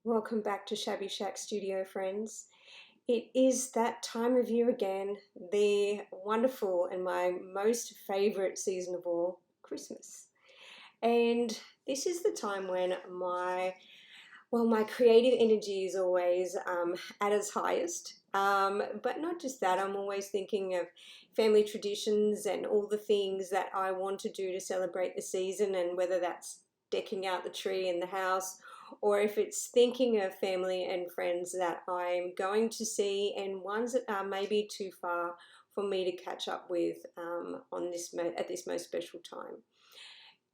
Welcome back to Shabby Shack Studio, friends. It is that time of year again, the wonderful and my most favorite season of all, Christmas. And this is the time when my creative energy is always at its highest. But not just that, I'm always thinking of family traditions and all the things that I want to do to celebrate the season, and whether that's decking out the tree in the house, or if it's thinking of family and friends that I'm going to see, and ones that are maybe too far for me to catch up with at this most special time.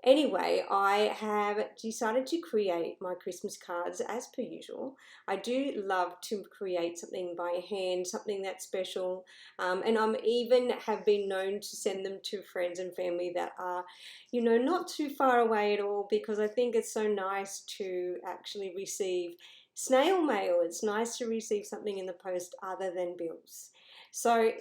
Anyway, I have decided to create my Christmas cards as per usual. I do love to create something by hand, something that's special, and I'm even have been known to send them to friends and family that are, not too far away at all, because I think it's so nice to actually receive snail mail. It's nice to receive something in the post other than bills. So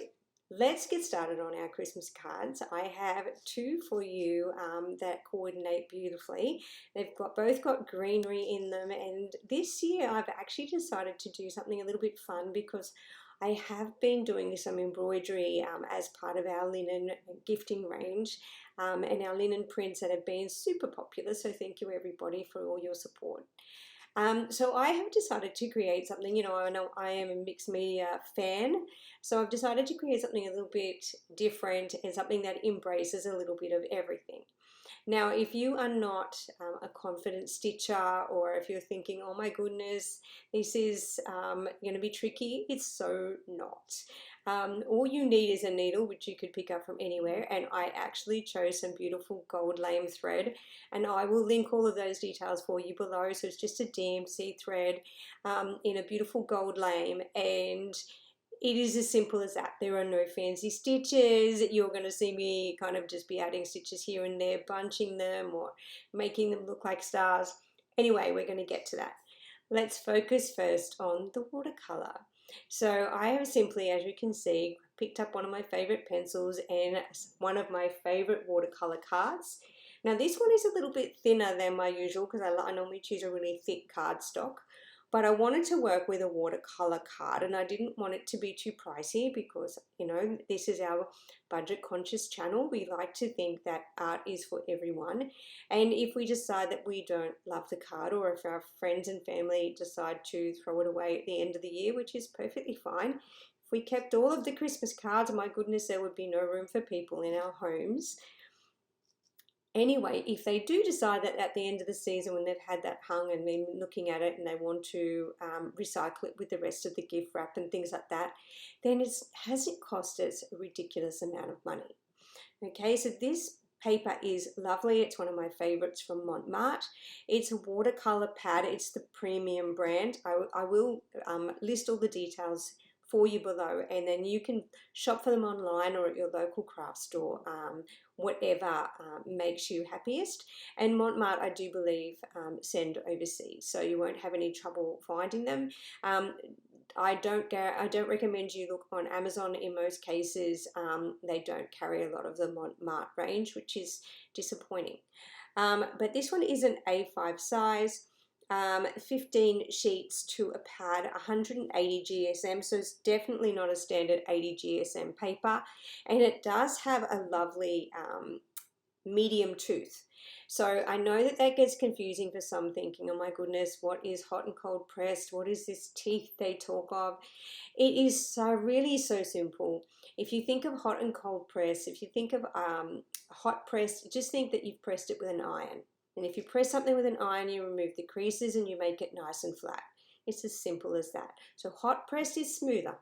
let's get started on our Christmas cards. I have two for you that coordinate beautifully. They've both got greenery in them, and this year I've actually decided to do something a little bit fun, because I have been doing some embroidery as part of our linen gifting range, and our linen prints that have been super popular. So thank you everybody for all your support. So I have decided to create something. I know I am a mixed media fan, so I've decided to create something a little bit different and something that embraces a little bit of everything. Now, if you are not a confident stitcher, or if you're thinking, oh my goodness, this is going to be tricky, it's so not. All you need is a needle, which you could pick up from anywhere, and I actually chose some beautiful gold lame thread, and I will link all of those details for you below. So it's just a DMC thread in a beautiful gold lame, and it is as simple as that. There are no fancy stitches. You're going to see me kind of just be adding stitches here and there, bunching them or making them look like stars. Anyway, we're going to get to that. Let's focus first on the watercolor. So I have simply, as you can see, picked up one of my favorite pencils and one of my favorite watercolor cards. Now this one is a little bit thinner than my usual, because I normally choose a really thick cardstock. But I wanted to work with a watercolor card, and I didn't want it to be too pricey, because, this is our budget conscious channel. We like to think that art is for everyone. And if we decide that we don't love the card, or if our friends and family decide to throw it away at the end of the year, which is perfectly fine, if we kept all of the Christmas cards, my goodness, there would be no room for people in our homes. Anyway, if they do decide that at the end of the season, when they've had that hung and been looking at it, and they want to recycle it with the rest of the gift wrap and things like that, then it hasn't cost us a ridiculous amount of money. Okay, so this paper is lovely. It's one of my favorites from Mont. It's a watercolor pad. It's the premium brand. I will list all the details for you below, and then you can shop for them online or at your local craft store, whatever makes you happiest. And Mont, I do believe, send overseas, so you won't have any trouble finding them. I don't recommend you look on Amazon. In most cases, they don't carry a lot of the Marte range, which is disappointing. But this one is an A5 size. 15 sheets to a pad, 180 GSM, so it's definitely not a standard 80 GSM paper, and it does have a lovely medium tooth. So I know that that gets confusing for some, thinking, oh my goodness, what is hot and cold pressed? What is this teeth they talk of? It is really so simple. If you think of hot and cold press, if you think of hot press, just think that you've pressed it with an iron. And if you press something with an iron, you remove the creases and you make it nice and flat. It's as simple as that. So hot press is smoother,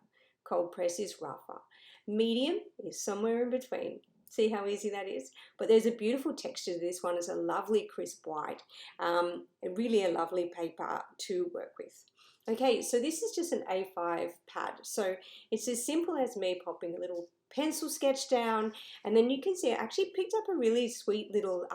cold press is rougher. Medium is somewhere in between. See how easy that is? But there's a beautiful texture to this one. It's a lovely crisp white, and really a lovely paper to work with. Okay, so this is just an A5 pad. So it's as simple as me popping a little pencil sketch down, and then you can see I actually picked up a really sweet little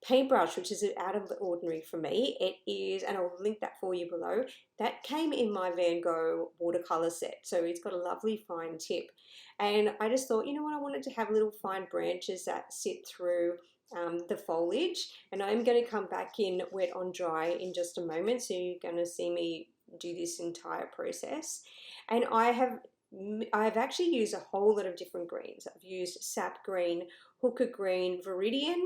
paintbrush, which is out of the ordinary for me. It is, and I'll link that for you below, that came in my Van Gogh watercolor set. So it's got a lovely fine tip. And I just thought, you know what, I wanted to have little fine branches that sit through the foliage, and I'm going to come back in wet on dry in just a moment, so you're going to see me do this entire process. And I've actually used a whole lot of different greens. I've used sap green, hooker green, viridian.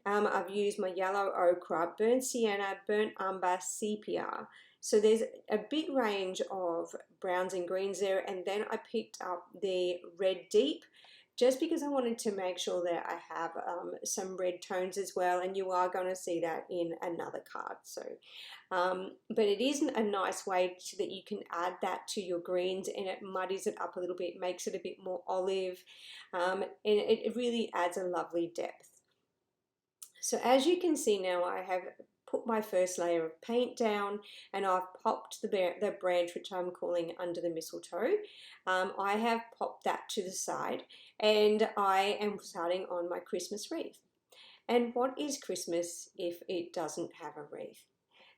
I've used my yellow ochre, burnt sienna, burnt umber, sepia. So there's a big range of browns and greens there, and then I picked up the red deep, just because I wanted to make sure that I have some red tones as well, and you are going to see that in another card. So, but it isn't a nice way that you can add that to your greens, and it muddies it up a little bit, makes it a bit more olive, and it really adds a lovely depth. So as you can see now, I have put my first layer of paint down, and I've popped the branch, which I'm calling under the mistletoe. I have popped that to the side, and I am starting on my Christmas wreath. And what is Christmas if it doesn't have a wreath?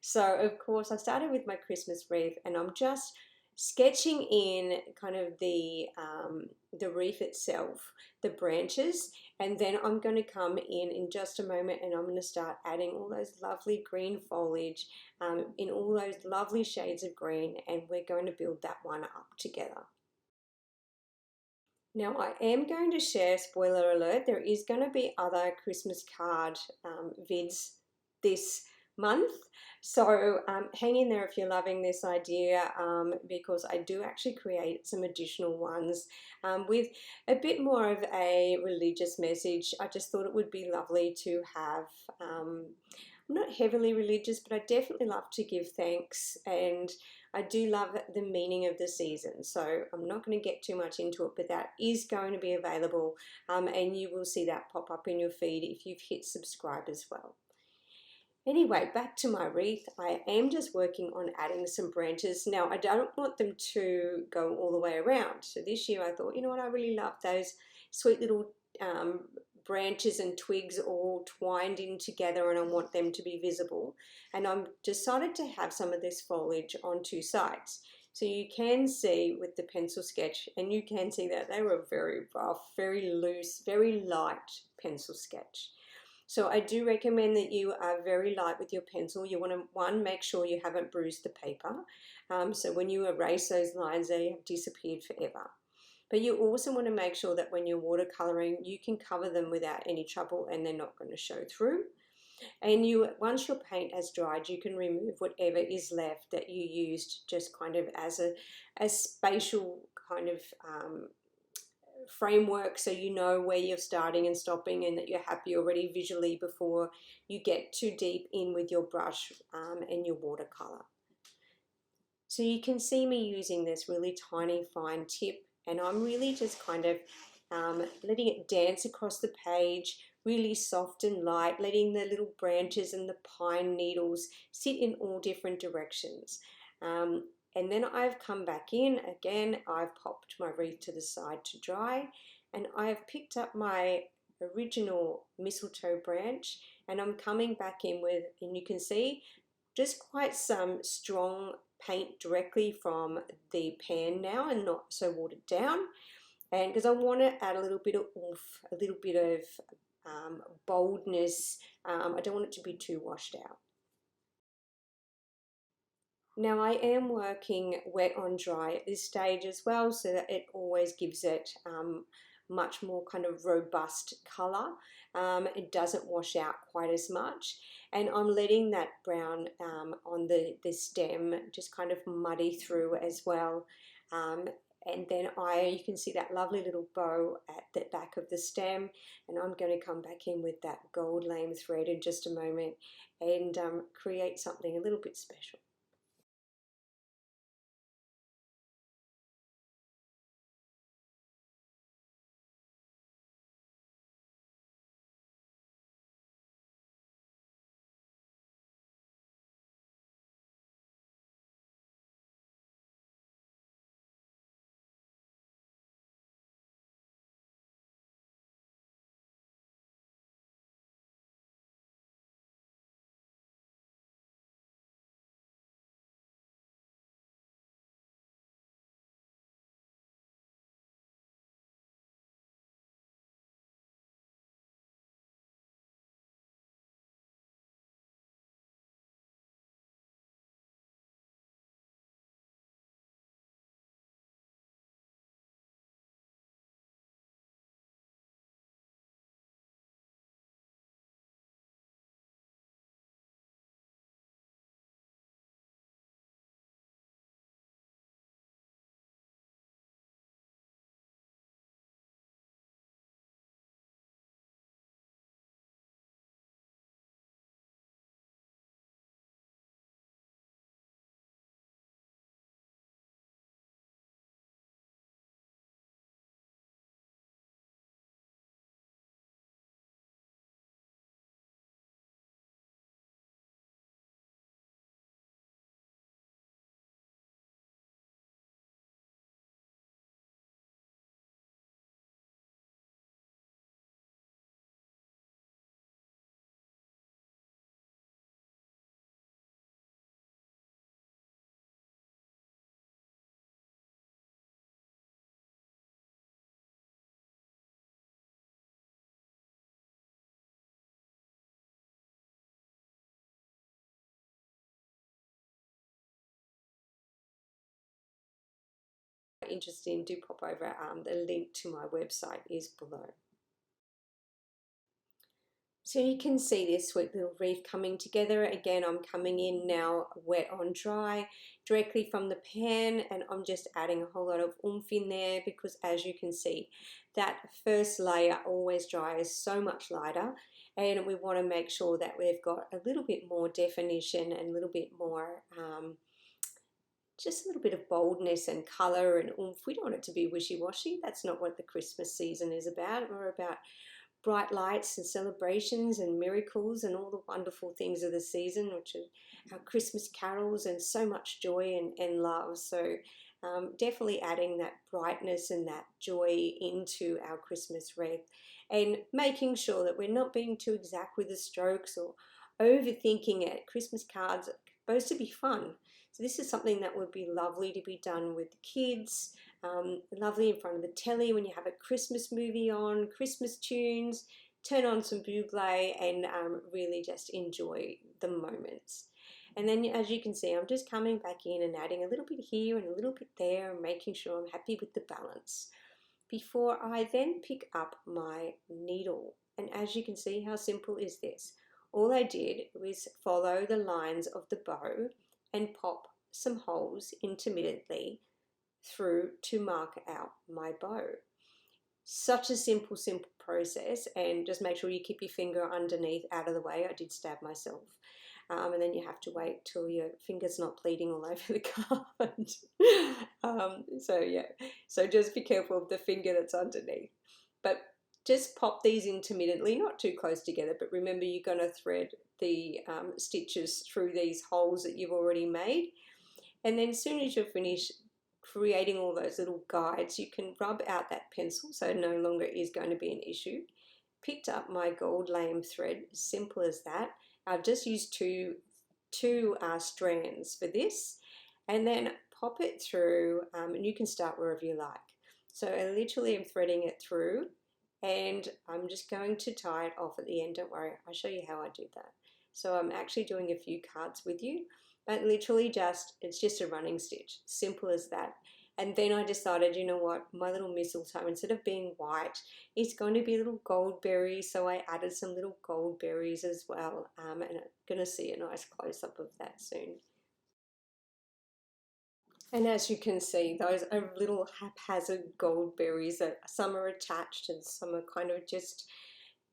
So of course I started with my Christmas wreath, and I'm just sketching in kind of the wreath itself, the branches, and then I'm going to come in just a moment, and I'm going to start adding all those lovely green foliage in all those lovely shades of green, and we're going to build that one up together. Now I am going to share, spoiler alert, there is going to be other Christmas card vids this month. So hang in there if you're loving this idea, because I do actually create some additional ones with a bit more of a religious message. I just thought it would be lovely to have, I'm not heavily religious, but I definitely love to give thanks, and I do love the meaning of the season. So I'm not going to get too much into it, but that is going to be available, and you will see that pop up in your feed if you've hit subscribe as well. Anyway, back to my wreath. I am just working on adding some branches. Now, I don't want them to go all the way around. So this year I thought, you know what, I really love those sweet little branches and twigs all twined in together, and I want them to be visible. And I'm decided to have some of this foliage on two sides. So you can see with the pencil sketch, and you can see that they were very rough, very loose, very light pencil sketch. So I do recommend that you are very light with your pencil. You want to, one, make sure you haven't bruised the paper. So when you erase those lines, they have disappeared forever. But you also want to make sure that when you're watercoloring, you can cover them without any trouble, and they're not going to show through. And once your paint has dried, you can remove whatever is left that you used just kind of as a spatial kind of framework, so you know where you're starting and stopping, and that you're happy already visually before you get too deep in with your brush and your watercolor. So you can see me using this really tiny fine tip, and I'm really just kind of letting it dance across the page, really soft and light, letting the little branches and the pine needles sit in all different directions. And then I've come back in again, I've popped my wreath to the side to dry, and I've picked up my original mistletoe branch, and I'm coming back in with, and you can see, just quite some strong paint directly from the pan now, and not so watered down. And because I want to add a little bit of oomph, a little bit of boldness, I don't want it to be too washed out. Now I am working wet on dry at this stage as well, so that it always gives it much more kind of robust colour. It doesn't wash out quite as much, and I'm letting that brown on the stem just kind of muddy through as well. And then you can see that lovely little bow at the back of the stem, and I'm going to come back in with that gold lame thread in just a moment and create something a little bit special. interested in, do pop over. The link to my website is below. So you can see this sweet little wreath coming together. Again, I'm coming in now wet on dry directly from the pan, and I'm just adding a whole lot of oomph in there, because as you can see, that first layer always dries so much lighter, and we want to make sure that we've got a little bit more definition and a little bit more just a little bit of boldness and colour and oomph. We don't want it to be wishy-washy. That's not what the Christmas season is about. We're about bright lights and celebrations and miracles and all the wonderful things of the season, which are our Christmas carols and so much joy and love. So definitely adding that brightness and that joy into our Christmas wreath, and making sure that we're not being too exact with the strokes or overthinking it. Christmas cards are supposed to be fun. So this is something that would be lovely to be done with the kids, lovely in front of the telly when you have a Christmas movie on, Christmas tunes, turn on some bugle and really just enjoy the moments. And then as you can see, I'm just coming back in and adding a little bit here and a little bit there and making sure I'm happy with the balance before I then pick up my needle. And as you can see, how simple is this? All I did was follow the lines of the bow and pop some holes intermittently through to mark out my bow. Such a simple process, and just make sure you keep your finger underneath out of the way. I did stab myself. And then you have to wait till your finger's not bleeding all over the card. So yeah, so just be careful of the finger that's underneath. But just pop these intermittently, not too close together, but remember you're going to thread the stitches through these holes that you've already made. And then as soon as you're finished creating all those little guides, you can rub out that pencil, so it no longer is going to be an issue. Picked up my gold lame thread, simple as that. I've just used two strands for this, and then pop it through, and you can start wherever you like. So I literally am threading it through, and I'm just going to tie it off at the end. Don't worry, I'll show you how I do that. So I'm actually doing a few cards with you, but literally it's just a running stitch, simple as that. And then I decided, you know what, my little mistletoe, instead of being white, it's going to be little gold berries. So I added some little gold berries as well. And I'm going to see a nice close-up of that soon. And as you can see, those are little haphazard gold berries that some are attached and some are kind of just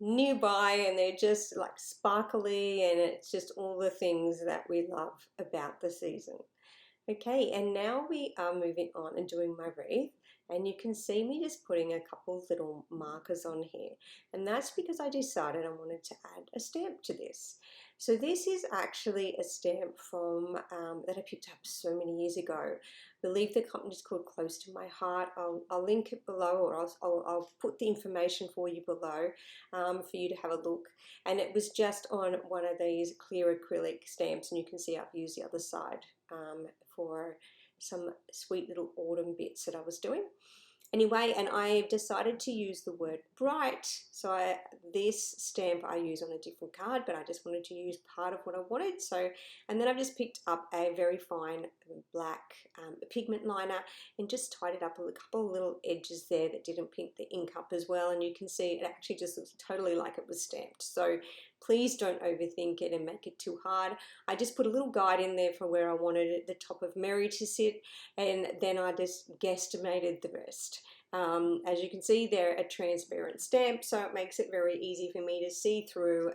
nearby, and they're just like sparkly, and it's just all the things that we love about the season. Okay, and now we are moving on and doing my wreath, and you can see me just putting a couple little markers on here, and that's because I decided I wanted to add a stamp to this. So this is actually a stamp from that I picked up so many years ago. I believe the company is called Close to My Heart. I'll link it below, or I'll put the information for you below for you to have a look. And it was just on one of these clear acrylic stamps, and you can see I've used the other side for some sweet little autumn bits that I was doing. Anyway, and I decided to use the word bright. So this stamp I use on a different card, but I just wanted to use part of what I wanted. So, and then I've just picked up a very fine black pigment liner and just tied it up with a couple of little edges there that didn't pick the ink up as well. And you can see it actually just looks totally like it was stamped. So please don't overthink it and make it too hard. I just put a little guide in there for where I wanted it, the top of Merry to sit, and then I just guesstimated the rest. As you can see, they're a transparent stamp, so it makes it very easy for me to see through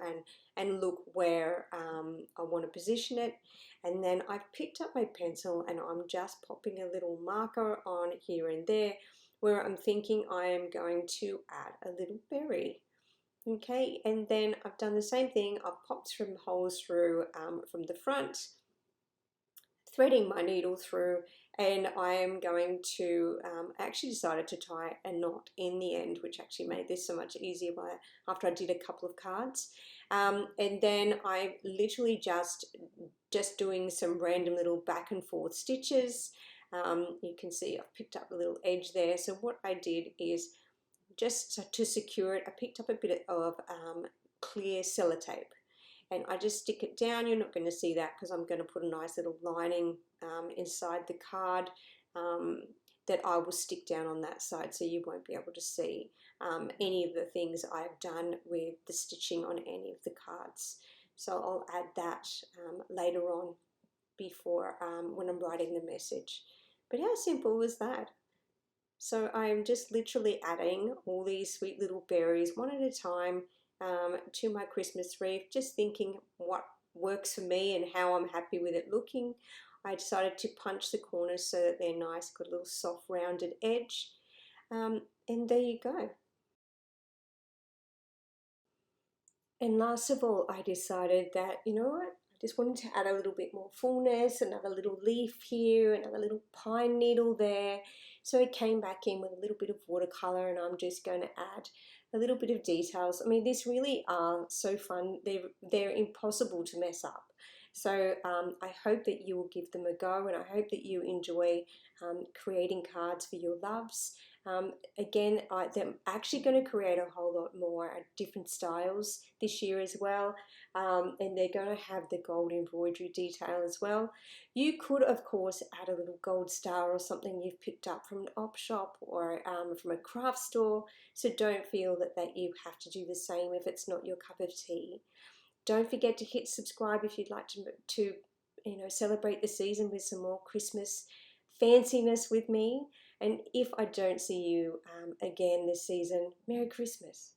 and look where I want to position it. And then I've picked up my pencil and I'm just popping a little marker on here and there where I'm thinking I am going to add a little berry. Okay, and then I've done the same thing. I've popped some holes through from the front, threading my needle through, and I am going to actually decided to tie a knot in the end, which actually made this so much easier after I did a couple of cards. And then I'm literally just doing some random little back and forth stitches. You can see I've picked up a little edge there. So what I did is, just to secure it, I picked up a bit of clear sellotape, and I just stick it down. You're not going to see that because I'm going to put a nice little lining inside the card, that I will stick down on that side, so you won't be able to see any of the things I've done with the stitching on any of the cards. So I'll add that later on before when I'm writing the message. But how simple was that? So I'm just literally adding all these sweet little berries one at a time to my Christmas wreath, just thinking what works for me and how I'm happy with it looking. I decided to punch the corners so that they're nice, got a little soft rounded edge. And there you go. And last of all, I decided that, you know what, I just wanted to add a little bit more fullness, another little leaf here, another little pine needle there. So I came back in with a little bit of watercolor, and I'm just going to add a little bit of details. I mean, these really are so fun. They're impossible to mess up. So I hope that you will give them a go, and I hope that you enjoy creating cards for your loves. Again, I'm actually going to create a whole lot more different styles this year as well, and they're going to have the gold embroidery detail as well. You could, of course, add a little gold star or something you've picked up from an op shop or from a craft store, so don't feel that you have to do the same if it's not your cup of tea. Don't forget to hit subscribe if you'd like to celebrate the season with some more Christmas fanciness with me. And if I don't see you again this season, Merry Christmas.